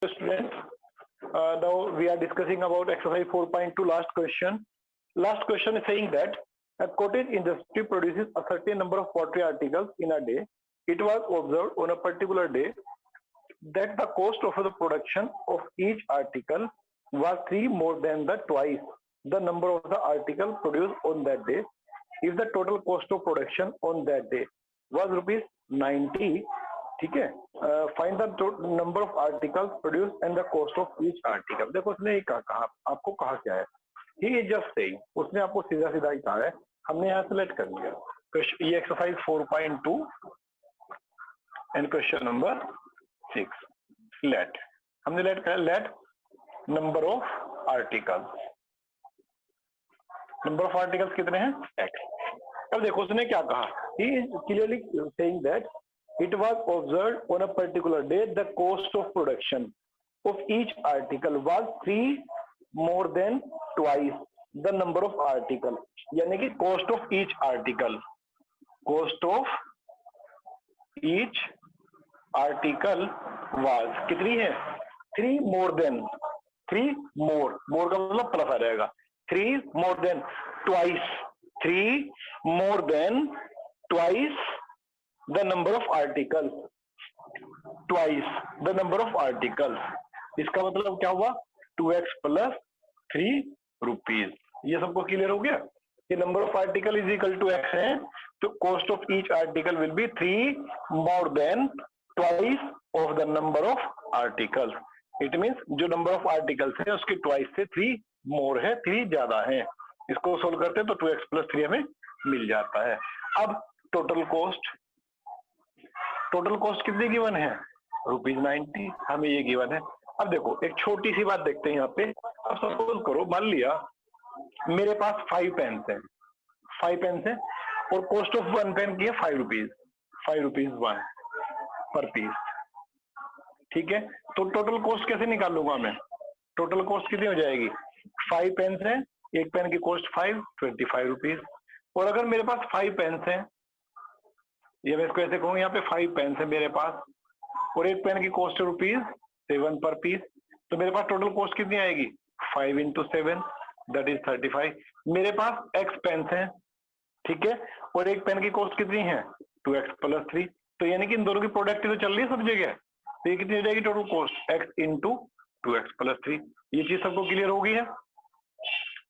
Students, now we are discussing about exercise 4.2 last question. Last question is saying that a cottage industry produces a certain number of pottery articles in a day. It was observed on a particular day that the cost of the production of each article was 3 more than the twice the number of the article produced on that day. If the total cost of production on that day was rupees 90, ठीक है, find the number of articles produce and the cost of each article. देखो उसने ये कहा आपको कहा क्या है, ही इज जस्ट सेइंग, उसने आपको सीधा सीधा ही कहा है. हमने यहाँ सेलेक्ट कर लिया ये exercise 4.2 and question number 6. Let हमने लेट करा, let number of articles, number of articles कितने हैं x. अब देखो उसने क्या कहा, he is clearly saying that it was observed on a particular day the cost of production of each article was 3 more than twice the number of article. यानी कि cost of each article, cost of each article was कितनी है 3 more than, 3 more, more का मतलब plus आ जाएगा, 3 more than twice, 3 more than twice the number of articles, twice the number of articles. इसका मतलब क्या हुआ 2x plus 3 rupees. ये सबको क्लियर हो गया कि number of article is equal to x है, तो cost of each article will be 3 more than twice of the number of articles. It means जो नंबर ऑफ आर्टिकल्स है उसके ट्वाइस से 3 मोर है, 3 ज्यादा है. इसको सोल्व करते हैं तो 2x plus 3 हमें मिल जाता है. अब टोटल कॉस्ट, टोटल कॉस्ट कितनी गिवन है रुपीज 90, हमें ये गिवन है. अब देखो एक छोटी सी बात देखते हैं यहाँ पे. अब सपोज करो मान लिया मेरे पास 5 पेन्स हैं, 5 पेन्स हैं और कॉस्ट ऑफ 1 पेन की है 5 रुपीज, 5 रुपीज 1 पर पीस. ठीक है, तो टोटल कॉस्ट कैसे निकालूंगा मैं, टोटल कॉस्ट कितनी हो जाएगी, 5 पेन्स हैं, एक पेन की कॉस्ट 5, 25 रुपीज. और अगर मेरे पास 5 पेन्स हैं, ये मैं इसको ऐसे कहूँ, यहाँ पे 5 पेन है मेरे पास और एक पेन की कॉस्ट रुपीज 7 पर पीस, तो मेरे पास टोटल कॉस्ट कितनी आएगी 5 into 7 दैट इज 35. मेरे पास x पेन है, ठीक है, और एक पेन की कॉस्ट कितनी है 2x plus 3, तो यानी कि इन दोनों की प्रोडक्ट तो चल रही है सब जगह, तो ये कितनी हो जाएगी total cost x into 2x plus 3. ये चीज सबको क्लियर हो गई है.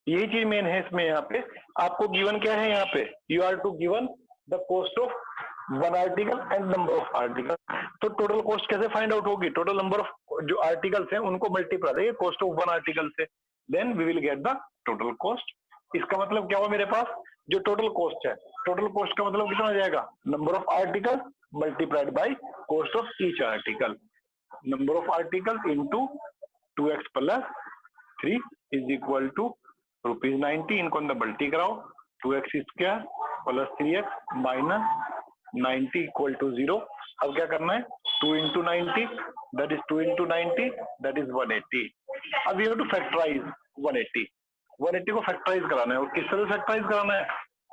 यही चीज मेन है इसमें. यहाँ पे आपको गिवन क्या है, यहाँ पे you are to given the cost of 1 article and number of article. तो टोटल कॉस्ट कैसे फाइंड आउट होगी, टोटल नंबर ऑफ जो आर्टिकल्स हैं उनको मल्टीप्लाई करेंगे कॉस्ट ऑफ 1 आर्टिकल से, then we will get the total cost. इसका मतलब क्या हुआ, मेरे पास जो टोटल कॉस्ट है, टोटल कॉस्ट का मतलब कितना हो जाएगा, number of article multiplied by cost of each article. Number of article into 2x plus 3 is equal to rupees 90. इनको अंदर मल्टी कराओ, 2x square plus 3x minus 90 equal to 0. अब क्या करना है 2 into 90 that is 2 into 90 that is 180. अब you have to factorise 180 को factorise कराना है. और किस तरह फैक्टराइज कराना है,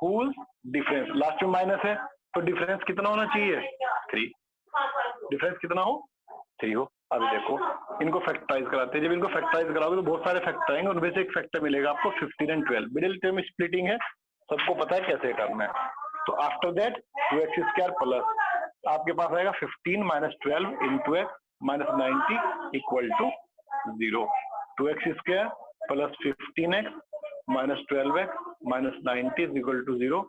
होल डिफरेंस, लास्ट में माइनस है तो डिफरेंस कितना होना चाहिए 3, डिफरेंस कितना हो 3 हो. अभी देखो इनको फैक्टराइज कराते हैं, जब इनको फैक्टराइज कराओगे तो बहुत सारे फैक्टर आएंगे, उनमें से एक फैक्टर मिलेगा आपको 15 and 12. मिडिल टर्म स्प्लिटिंग है, सबको पता है कैसे करना है. तो after that 2x square plus आपके पास आएगा 15 minus 12 into x minus 90 equal to 0. 2x square plus 15x minus 12x minus 90 is equal to 0.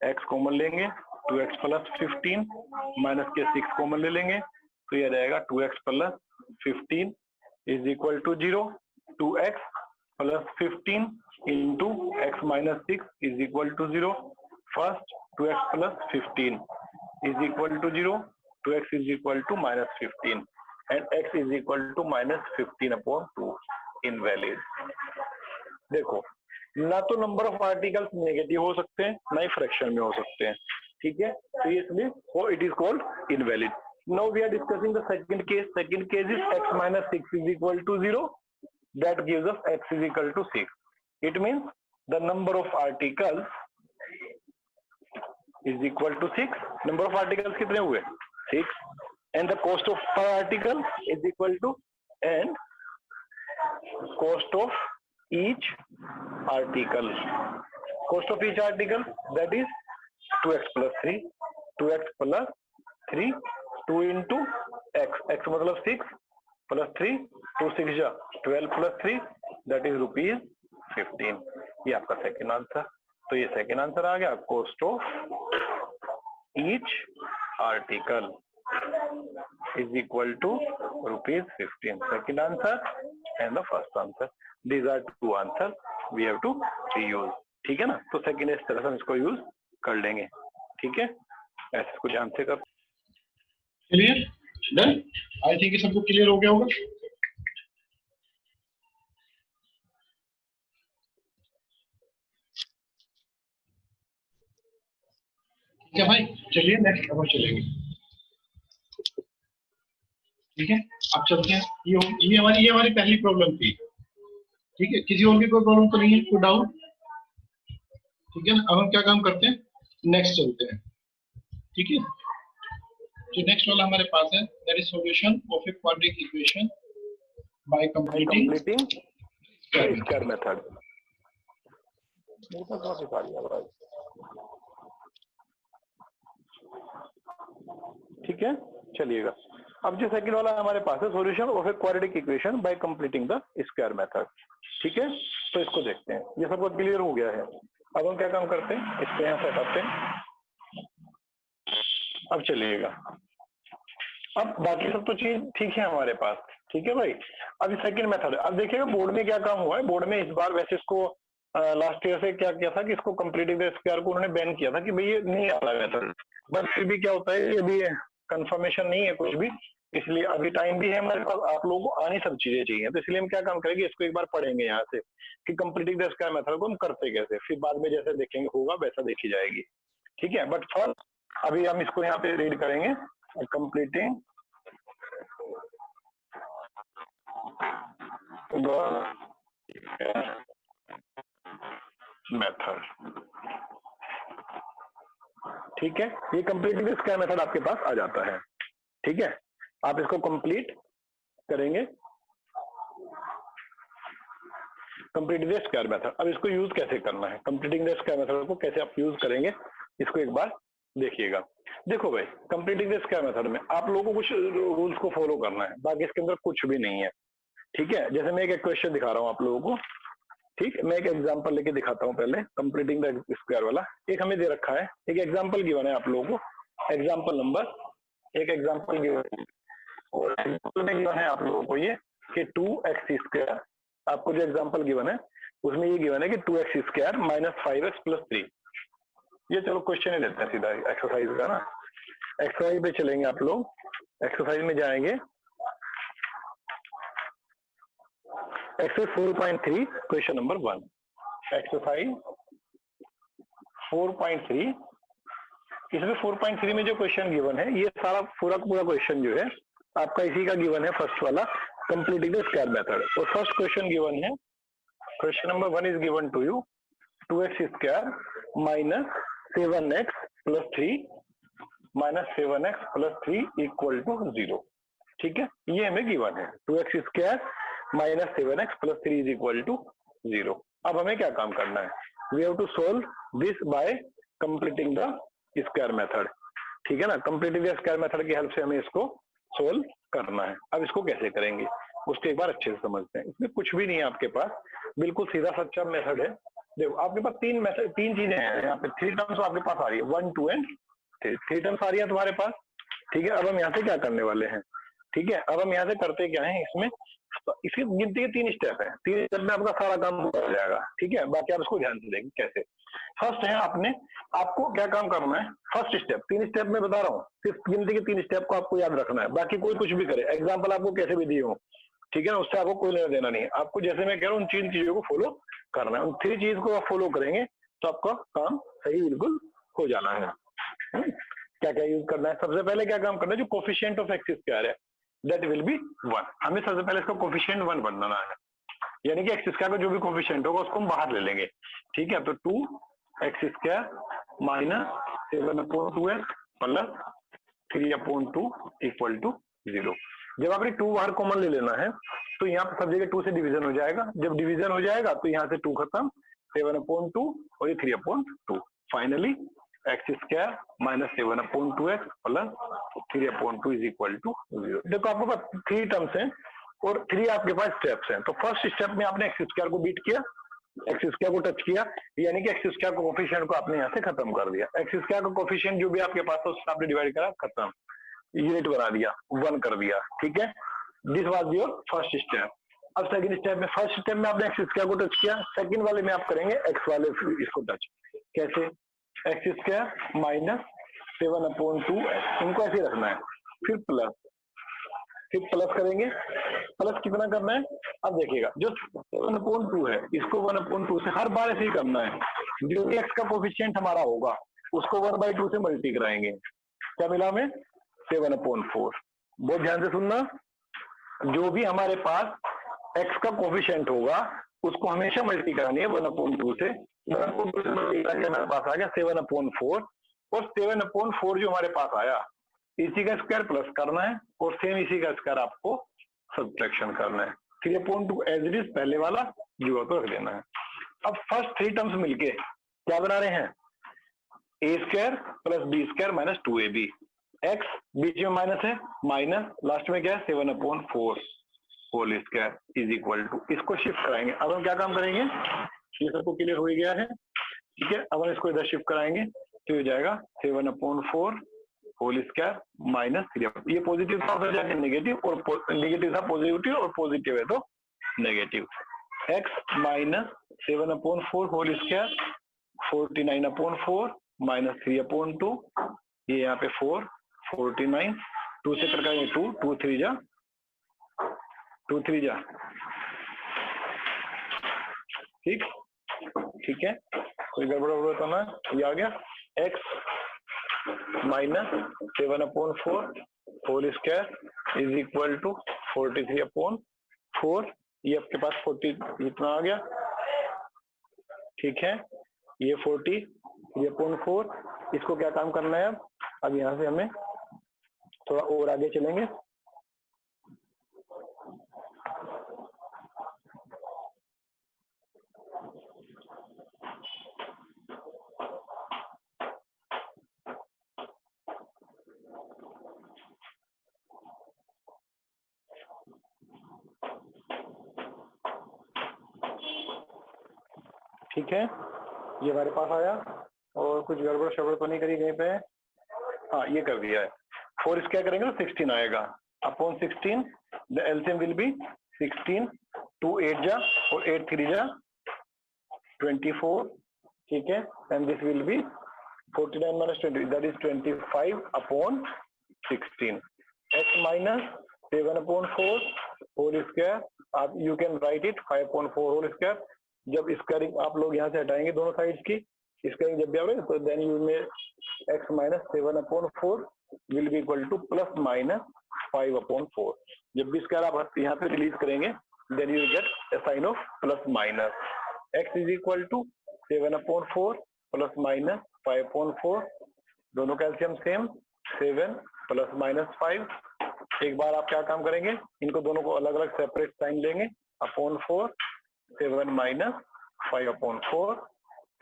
x common लेंगे, 2x plus 15 माइनस के 6 कॉमन ले लेंगे, तो ये रहेगा 2x plus 15 is equal to 0. 2x plus 15 into x minus 6 is equal to 0. First 2x plus 15 is equal to 0. 2x is equal to minus 15 and x is equal to minus 15 upon 2. Invalid. देखो ना तो number of articles negative हो सकते हैं, ना ही fraction में हो सकते हैं. ठीक है, तो ये इसलिए it is called invalid. Now we are discussing the second case. Second case is x minus 6 is equal to 0. That gives us x is equal to 6. It means the number of articles is equal to 6. Number of articles कितने हुए 6 and the cost of per article is equal to and cost of each article. Cost of each article, that is 2x plus 3, 2x plus 3, 2 into x, x मतलब 6 plus 3, 2 6 जा 12 plus 3, that is ₹15. ये आपका second answer. तो ये second answer आ गया, cost of each article is equal to ₹15. Second answer and the first answer. These are two answers we have to use. ठीक है ना? तो सेकेंड इस तरह से हम इसको यूज कर लेंगे। ठीक है, ऐसे कुछ आंसर कर। Clear, done. आई थिंक सबको क्लियर हो गया होगा। ठीक है भाई, चलिए नेक्स्ट अब चलेंगे। ठीक है, अब चलते हैं। ये हमारी पहली प्रॉब्लम थी। ठीक है, किसी और की कोई प्रॉब्लम तो नहीं है, कोई डाउट? ठीक है ना, अब हम क्या काम करते हैं, नेक्स्ट चलते हैं। ठीक है, जो नेक्स्ट वाला हमारे पास है, that is solution of a quadratic equation by completing square method. मेरे पास बहुत सिखा दिया भाई। ठीक है, चलिएगा। अब जो सेकंड वाला हमारे पास है, solution of a quadratic equation by completing the square method. ठीक है, तो इसको देखते हैं। ये सबको क्लियर हो गया है। अब हम क्या काम करते हैं, इसको यहाँ सेट करते हैं। अब चलिएगा, अब बाकी सब तो चीज ठीक है हमारे पास। ठीक है भाई, अब सेकंड मेथड। अब देखिएगा बोर्ड में क्या काम हुआ है। बोर्ड में इस बार वैसे इसको लास्ट ईयर से क्या किया था कि इसको कंप्लीटिंग द स्क्वायर को उन्होंने बैन किया था कि भाई ये नहीं आ रहा मेथड, बट फिर भी क्या होता है, अभी कंफर्मेशन नहीं है कुछ भी, इसलिए अभी टाइम भी है हमारे पास। आप लोगों को आनी सब चीजें चाहिए, तो इसलिए हम क्या काम करेंगे, इसको एक बार पढ़ेंगे यहाँ से कि कंप्लीटिंग द स्क्वायर मेथड को हम करते कैसे, फिर बाद में जैसे देखेंगे होगा वैसा देखी जाएगी। ठीक है, बट फर्स्ट अभी हम इसको यहाँ पे रीड करेंगे, कंप्लीटिंग मेथड। ठीक है, ये कंप्लीटिंग द स्क्वायर मेथड आपके पास आ जाता है। ठीक है, आप इसको कंप्लीट करेंगे, कंप्लीटिंग द स्क्वायर मेथड। अब इसको यूज कैसे करना है, कंप्लीटिंग द स्क्वायर मेथड को कैसे आप यूज करेंगे, इसको एक बार देखिएगा। देखो भाई, कंप्लीटिंग द स्क्वायर मेथड में आप लोगों को कुछ रूल्स को फॉलो करना है, बाकी इसके अंदर कुछ भी नहीं है। ठीक है, जैसे मैं एक क्वेश्चन दिखा रहा हूँ आप लोगों को। ठीक, मैं एक एग्जांपल लेके दिखाता हूँ पहले, कंप्लीटिंग द स्क्वायर वाला। एक हमें दे रखा है, एक एग्जांपल गिवन है आप लोगों को, एग्जांपल नंबर, एक एग्जांपल गिवन है, और एग्जांपल में गिवन है आप लोगों को ये कि 2x²। आपको जो एग्जांपल गिवन है उसमें ये गिवन है कि 2x² माइनस 5x प्लस 3। ये चलो क्वेश्चन ही लेते हैं सीधा एक्सरसाइज का ना। एक्सरसाइज पे चलेंगे आप लोग, एक्सरसाइज में जाएंगे, एक्सरसाइज 4.3 क्वेश्चन नंबर 1। एक्सरसाइज 4.3, इसमें 4.3 में जो क्वेश्चन गिवन है, ये सारा पूरा क्वेश्चन जो है आपका इसी का गिवन है, फर्स्ट वाला कंप्लीटिंग द स्क्वायर मेथड। और फर्स्ट क्वेश्चन गिवन है, question number 1 is given to you 2x² minus 7x plus 3 minus 7x plus 3 equal to 0। ठीक है, ये हमें गिवन है, 2x² minus 7x plus 3 is equal to 0। अब हमें क्या काम करना है, we have to solve this by completing the square method. ठीक है ना, कंप्लीटिंग द स्क्वायर मेथड की हेल्प से हमें इसको सोल्व करना है। अब इसको कैसे करेंगे उसको एक बार अच्छे से समझते हैं। इसमें कुछ भी नहीं है आपके पास, बिल्कुल सीधा सच्चा मेथड है। देखो आपके पास तीन चीजें हैं यहाँ पे, 3 टर्म्स आपके पास आ रही है, 1 2 एंड 3 टर्म्स आ रही है तुम्हारे पास। ठीक है, अब हम यहाँ से क्या करने वाले हैं, ठीक है, अब हम यहाँ से करते क्या है, इसमें इसकी गिनती के 3 स्टेप है, 3 स्टेप में आपका सारा काम हो जाएगा। ठीक है, बाकी आप इसको ध्यान से देखेंगे कैसे। फर्स्ट है आपको क्या काम करना है, फर्स्ट स्टेप, 3 स्टेप में बता रहा हूँ, सिर्फ गिनती के 3 स्टेप को आपको याद रखना है, बाकी कोई कुछ भी करे, एग्जाम्पल आपको कैसे भी दिए हो, ठीक है ना, उससे आपको कोई लेना देना नहीं है। आपको जैसे मैं कह रहा हूँ उन 3 चीजों को फॉलो करना है, उन 3 चीज को आप फॉलो करेंगे तो आपका काम सही बिल्कुल हो जाना है। क्या क्या यूज करना है, सबसे पहले क्या काम करना है, जो कोफिशिएंट ऑफ एक्स स्क्वायर है दैट विल बी 1। हमें सबसे पहले इसका कोफिशिएंट 1 बनाना है, यानी कि एक्स स्क्वायर का जो भी कोफिशिएंट होगा उसको हम बाहर ले लेंगे। ठीक है, तो 2x² minus 7/2x plus 3/2 equal to 0। जब आपने 2 बाहर कॉमन ले लेना है तो यहाँ पे सब जगह 2 से डिवीजन हो जाएगा, जब डिवीजन हो जाएगा तो यहाँ से 2 खत्म, 7/2 और ये 3/2। Finally x square minus 7/2x plus 3/2 is equal to 0। देखो आपके पास 3 टर्म्स हैं और 3 आपके पास स्टेप्स हैं। तो फर्स्ट स्टेप में आपने एक्स स्क्वायर को बीट किया, एक्स स्क्वायर को टच किया, यानी कि एक्स स्क्वायर को कोफिशिएंट को आपने यहाँ से खत्म कर दिया। एक्स स्क्वायर का कोफिशिएंट जो भी आपके पास था उससे आपने डिवाइड करा, खत्म, यूनिट बना दिया, 1 कर दिया। ठीक है, this was your first step. अब सेकंड स्टेप में, फर्स्ट स्टेप में आपने एक्स स्क्वायर को टच किया, सेकंड वाले में आप करेंगे एक्स वाले इसको टच। कैसे? एक्स स्क्वायर माइनस 7/2x, इनको ऐसे रखना है, फिर प्लस करेंगे। प्लस कितना करना है? अब देखिएगा, जो 7/2 है इसको 1/2 से हर बार ऐसे ही करना है। जो भी एक्स का कोफिशिएंट हमारा होगा उसको 1/2 से मल्टी कराएंगे। क्या मिला हमें? 7/4। बहुत ध्यान से सुनना, जो भी हमारे पास एक्स का कोफिशिएंट होगा उसको हमेशा मल्टी करानी है 1/2 से। 1/2 से मल्टी करके हमारे पास आ गया 7/4, और 7/4 जो हमारे पास आया इसी का स्क्वायर प्लस करना है और सेम इसी का स्क्वायर आपको सब्ट्रैक्शन करना है। 3/2 एज इट इज, पहले वाला जो तो रख देना है। अब फर्स्ट 3 टर्म्स मिलके क्या बना रहे हैं? A square plus B square minus 2ab। X बीच में माइनस है, माइनस लास्ट में क्या है? 7/4 whole square is equal to, इसको शिफ्ट कराएंगे। अब हम क्या काम करेंगे? ये सबको क्लियर हो गया है, ठीक है। अब हम इसको इधर शिफ्ट कराएंगे तो हो जाएगा 7/4 होल स्क्वायर माइनस 3। ये पॉजिटिव था तो जाके नेगेटिव, और नेगेटिव था पॉजिटिव, और पॉजिटिव है तो negative. X minus 7/4 whole square 49/4 minus 3/2, ये यहाँ पे 4 49, 2 से करेंगे 2, 2 3 जा, 2 3 जा, ठीक, ठीक है, कोई गड़बड़ तो ना। ये आ गया x minus 7/4 whole square is equal to 43/4, ये आपके पास 40 इतना आ गया, ठीक है। ये 43/4, इसको क्या काम करना है? अब यहाँ से हमें थोड़ा और आगे चलेंगे। ठीक है, ये हमारे पास आया, और कुछ गड़बड़ शड़बड़ तो नहीं करी कहीं पे? हाँ, ये कर दिया है। 4 स्क्वायर करेंगे तो 16 आएगा upon 16, the LCM will be 16, 2 8 जा और 8 3 जा 24, ठीक है, and this will be 49 minus 20, that is 25/16। X minus 7/4 whole square, आप you can write it 5/4 whole square. जब स्क्वायरिंग आप लोग यहाँ से हटाएंगे दोनों साइड्स की, स्क्वायरिंग जब भी आओगे तो देन यू में x minus 7/4 will be equal to plus minus 5/4। जब भी स्क्वायर आप यहाँ पे रिलीज करेंगे then you get a sign of plus minus. X is equal to 7/4 plus minus 5/4, दोनों का एलसीएम सेम 7 प्लस माइनस 5। एक बार आप क्या काम करेंगे? इनको दोनों को अलग अलग सेपरेट साइन लेंगे, upon 4 7 minus 5/4,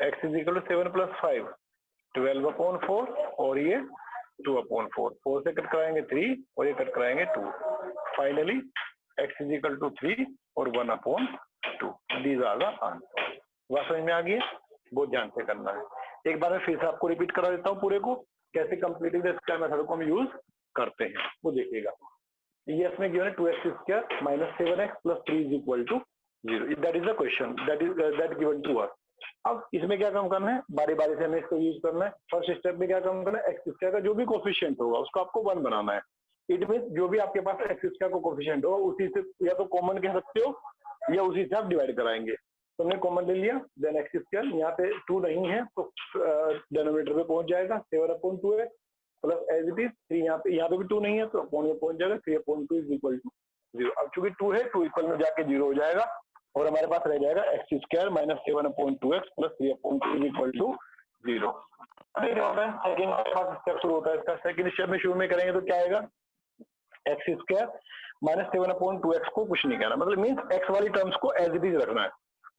x is equal to 7 plus 5 12/4, और ये 2/4। 4 से कट कराएंगे 3 और ये कट कराएंगे 2। Finally x is equal to 3 और 1/2। These are the answer. बात समझ में आ गई है? बहुत ध्यान से करना है। एक बार मैं फिर से आपको रिपीट करा देता हूँ पूरे को, कैसे कंप्लीटिंग द स्क्वायर मेथड को हम यूज करते हैं वो देखिएगा। ये इसमें गिवन है 2x square minus 7x plus 3 is equal to 0। That is the question, that given to us. अब इसमें क्या काम करना है? बारी बारी से हमें इसको यूज करना है। फर्स्ट स्टेप में क्या काम करना है? एक्स स्क्वायर का जो भी कोफिशिएंट होगा उसको आपको 1 बनाना है। इट मीन जो भी आपके पास एक्स स्क्वायर का कोफिशिएंट होगा उसी से या तो कॉमन कह सकते हो या उसी से आप डिवाइड कराएंगे। तो हमने कॉमन ले लिया, देन एक्स स्क्वायर, यहाँ पे 2 नहीं है तो डिनोमिनेटर पे पहुंच जाएगा 7/2 है प्लस एज इट इज 3, यहाँ पे भी 2 नहीं है तो अपॉन में पहुंच जाएगा 3/2 इज इक्वल टू 0। अब चूंकि 2 है 2 इक्वल में जाके 0 हो जाएगा और हमारे पास रह जाएगा x square minus 7/2x plus 3/2 is equal to 0। Second step शुरू होता है इसका। सेकंड स्टेप में शुरू में करेंगे तो क्या आएगा? एक्स स्क्वायर माइनस 7/2x को कुछ नहीं करना, मतलब मीन्स एक्स वाली टर्म्स को एज इट इज रखना है,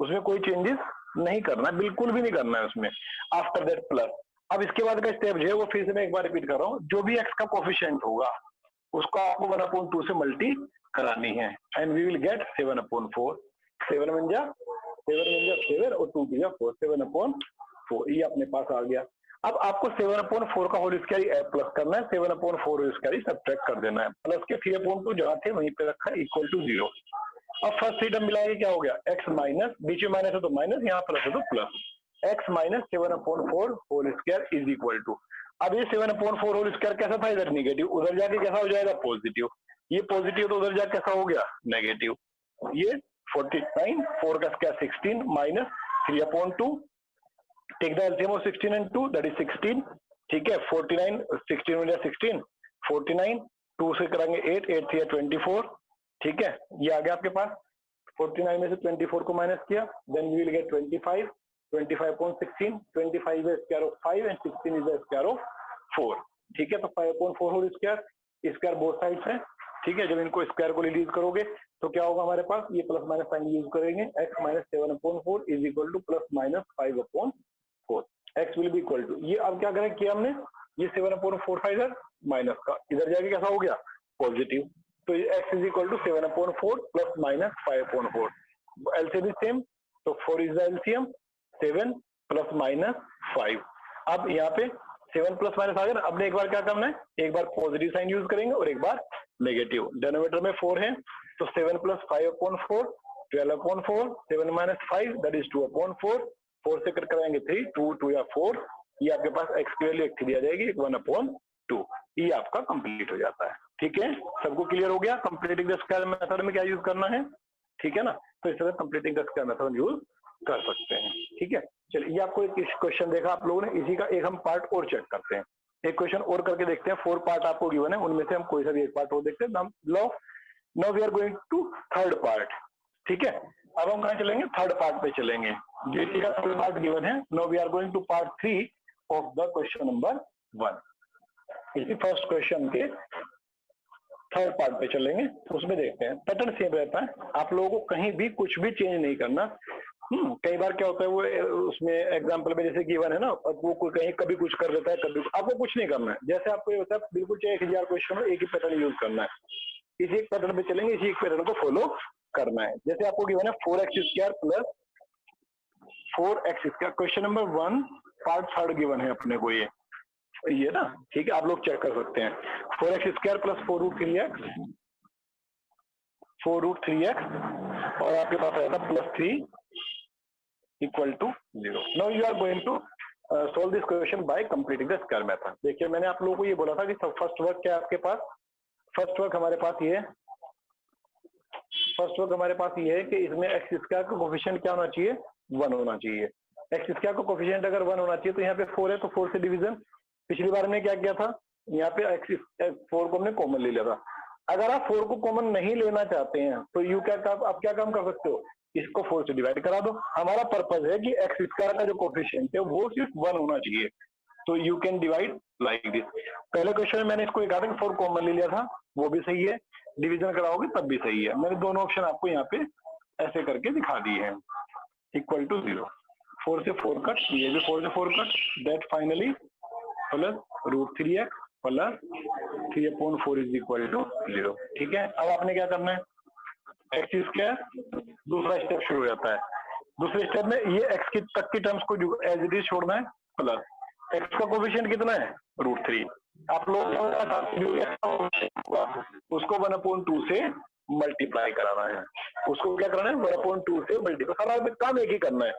उसमें कोई चेंजेस नहीं करना है, बिल्कुल भी नहीं करना है उसमें। आफ्टर दैट प्लस, अब इसके बाद का स्टेप जो है वो फिर से मैं एक बार रिपीट कर रहा हूँ, जो भी एक्स का कोफिशिएंट होगा उसको आपको 1/2 से मल्टी करानी है and we will get 7/4। 7 one जा 7 और 2 जा 4, 7/4 ये अपने पास आ गया। अब आपको 7/4 का होल स्क्वायर प्लस करना है, 7/4 होल स्क्वायर सब्ट्रैक्ट कर देना है, प्लस के 3/2 जहाँ थे वहीं पे रखा है इक्वल टू 0। अब फर्स्ट थ्री टर्म मिलाएंगे क्या हो गया, एक्स माइनस, बीच में माइनस है तो माइनस, यहाँ प्लस है तो plus, x minus 7/4 whole square is equal to, अब ये 7/4 होल स्क्वायर कैसा था, इधर निगेटिव, उधर जाके कैसा हो जाएगा पॉजिटिव, ये पॉजिटिव तो उधर जाके कैसा हो गया नेगेटिव, ये 49, 4 का square 16 minus 3/2, take the LCM of 16 and 2 that is 16, ठीक है, 49 16 में 16 49, 2 से करेंगे 8 8 3 24, ठीक है, ये आ गया आपके पास, 49 में से 24 को माइनस किया, then we will gate 25, 25/16, 25 is square of 5 and 16 is the square of 4, ठीक है, तो 5/4 whole square, square both sides है, ठीक है, जब इनको स्क्वायर को रिलीज करोगे तो क्या होगा हमारे पास, ये प्लस माइनस साइन यूज करेंगे, x minus 7/4 is equal to plus minus 5/4, x will be equal to, ये अब क्या करें किया हमने, ये 7/4 था इधर माइनस का, इधर जाके कैसा हो गया पॉजिटिव, तो ये x is equal to 7/4 plus minus 5/4, LCM is same, तो 4 is the LCM, 7 plus minus 5, अब यहाँ पे 7 प्लस माइनस आ गया, अब एक बार क्या करना है, एक बार पॉजिटिव साइन यूज करेंगे और एक बार नेगेटिव, डिनोमिनेटर में 4 है तो 7 प्लस 5/4 12/4, 7 माइनस 5 दैट इज 2/4, 4 से कट कराएंगे 3, 2 2 या 4, ये आपके पास x की वैल्यू 3 आ जाएगी 1/2, ये आपका कंप्लीट हो जाता है, ठीक है, सबको क्लियर हो गया, कंप्लीटिंग द स्क्वायर मेथड में क्या यूज करना है, ठीक है ना, तो इस तरह completing the square method use कर सकते हैं, ठीक है। चलिए ये आपको एक क्वेश्चन देखा आप लोगों ने, इसी का एक हम पार्ट और चेक करते हैं, एक क्वेश्चन और करके देखते हैं, 4 पार्ट आपको गिवन है, उनमें से हम कोई सा भी एक पार्ट और देखते हैं, now we are going to third part, ठीक है, अब हम कहाँ चलेंगे, थर्ड पार्ट पे चलेंगे, जीटी का थर्ड पार्ट गिवन है, now we are going to part 3 of the question number 1, इसी फर्स्ट क्वेश्चन के थर्ड पार्ट पे चलेंगे, उसमें देखते हैं, पैटर्न सेम रहता है, आप लोगों को कहीं भी कुछ भी चेंज नहीं करना, कई बार क्या होता है वो उसमें एग्जांपल में जैसे गिवन है ना, वो कोई कहीं कभी कुछ कर देता है, कभी आपको कुछ नहीं करना है, जैसे आपको ये होता है बिल्कुल चाहे 1000 क्वेश्चन हो, एक ही पैटर्न यूज करना है, इसी एक पैटर्न पे चलेंगे, इसी एक पैटर्न को फॉलो करना है, जैसे आपको गिवन है 4x² plus 4x², question number 1 part third given है अपने को, ये ना, ठीक है, आप लोग चेक कर सकते हैं, 4x² प्लस 4√3x और आपके पास आया था plus 3 equal to 0। Now you are going to solve this question by completing the square method. देखिए मैंने आप लोगों को ये बोला था कि फर्स्ट वर्क क्या है आपके पास, फर्स्ट वर्क हमारे पास ये है, फर्स्ट वर्क हमारे पास ये है कि इसमें एक्स स्क्वायर का कोफिशिएंट क्या होना चाहिए, 1 होना चाहिए, एक्स स्क्वायर का कोफिशिएंट अगर 1 होना चाहिए तो यहाँ पे 4 है तो 4 से डिवीजन, पिछली बार में क्या किया था, यहाँ पे एक्स 4 को हमने कॉमन ले लिया था, अगर आप 4 को कॉमन नहीं लेना चाहते हैं तो यू क्या आप क्या काम कर सकते हो, इसको 4 से डिवाइड करा दो, हमारा पर्पज है कि एक्स स्क्वायर का जो कोफिशिएंट है वो सिर्फ 1 होना चाहिए, तो you can divide like this. पहले क्वेश्चन में मैंने इसको 4 कॉमन ले लिया था, वो भी सही है, डिवीजन कराओगे तब भी सही है, मैंने दोनों ऑप्शन आपको यहाँ पे ऐसे करके दिखा दिए हैं, इक्वल टू 0, 4 से 4 कट, ये भी 4 से 4 cut, that finally plus √3x plus 3/4 is equal to 0, ठीक है। अब आपने क्या करना है, एक्स स्क्वायर, दूसरा स्टेप शुरू हो जाता है, दूसरे स्टेप में ये एक्स की तक की टर्म्स को एज इट इज छोड़ना है, प्लस एक्स का कोफिशिएंट कितना है √3, आप लोग उसको 1/2 से मल्टीप्लाई कराना है, उसको क्या कराना है 1/2 से मल्टीप्लाई, सारा काम एक ही करना है,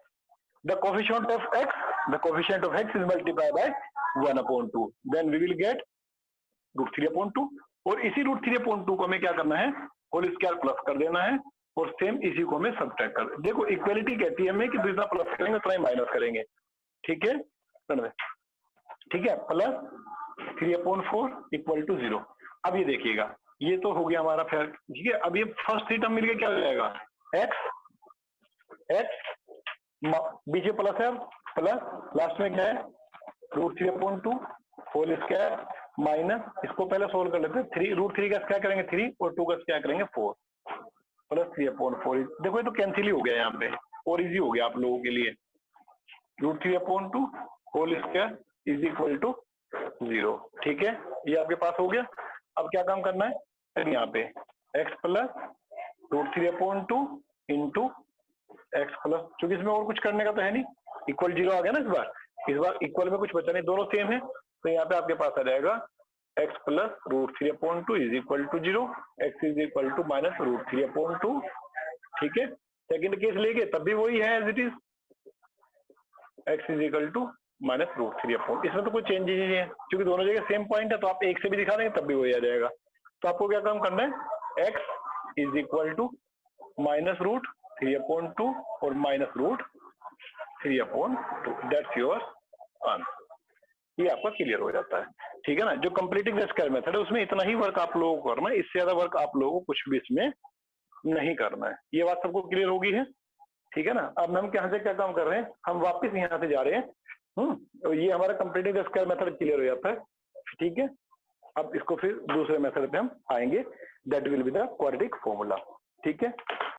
the coefficient of x is multiply by 1/2, then we will get √3/2, और इसी √3/2 को हमें क्या करना है, होल स्क्वायर प्लस कर देना है, और सेम इसी को हमें सब्ट्रैक्ट कर, देखो इक्वलिटी कहती है हमें कि जितना प्लस करेंगे उतना ही माइनस करेंगे, ठीक है, ठीक है, प्लस 3/4 इक्वल टू 0। अब ये देखिएगा, ये तो हो गया हमारा फिर, ठीक है, अब ये फर्स्ट थ्री टर्म मिलके क्या हो जाएगा, x बीच में प्लस है, प्लस लास्ट में क्या है √3/2 होल स्क्वायर माइनस, इसको पहले सोल्व कर लेते हैं, 3√3 का क्या करेंगे 3 और 2 का क्या करेंगे 4 प्लस 3/4। देखो ये तो कैंसिल ही हो गया यहाँ पे, और इजी हो गया आप लोगों के लिए। √3/2 whole square is equal to 0। ठीक है, ये आपके पास हो गया। अब क्या काम करना है, फिर यहाँ पे x plus √3/2 into x plus, क्योंकि इसमें और कुछ करने का तो है नहीं, इक्वल 0 आ गया ना इस बार इक्वल में कुछ बचा नहीं, दोनों सेम है, तो यहाँ पे आपके पास आ जाएगा x plus √3/2 is equal to 0, x is equal to minus √3/2। ठीक है, सेकंड केस लेके तब भी वही है as it is, x is equal to minus √3/2। इसमें तो कोई चेंज ही नहीं है, क्योंकि दोनों जगह सेम पॉइंट है, तो आप एक से भी दिखा देंगे तब भी वही आ जाएगा। तो आपको क्या काम करना है, x is equal to minus √3/2 और माइनस √3/2, दैट्स योर आंसर। ये आपका क्लियर हो जाता है। ठीक है ना, जो कंप्लीटिंग द स्क्वायर मेथड है उसमें इतना ही वर्क आप लोगों को करना है, इससे ज्यादा वर्क आप लोगों को कुछ भी इसमें नहीं करना है। ये बात सबको क्लियर होगी है? ठीक है ना। अब हम यहाँ से क्या काम कर रहे हैं, हम वापस यहाँ से जा रहे हैं। तो ये हमारा completing the square method clear हो जाता है। ठीक है, अब इसको फिर दूसरे मेथड पे हम आएंगे, that will be the quadratic formula. ठीक है।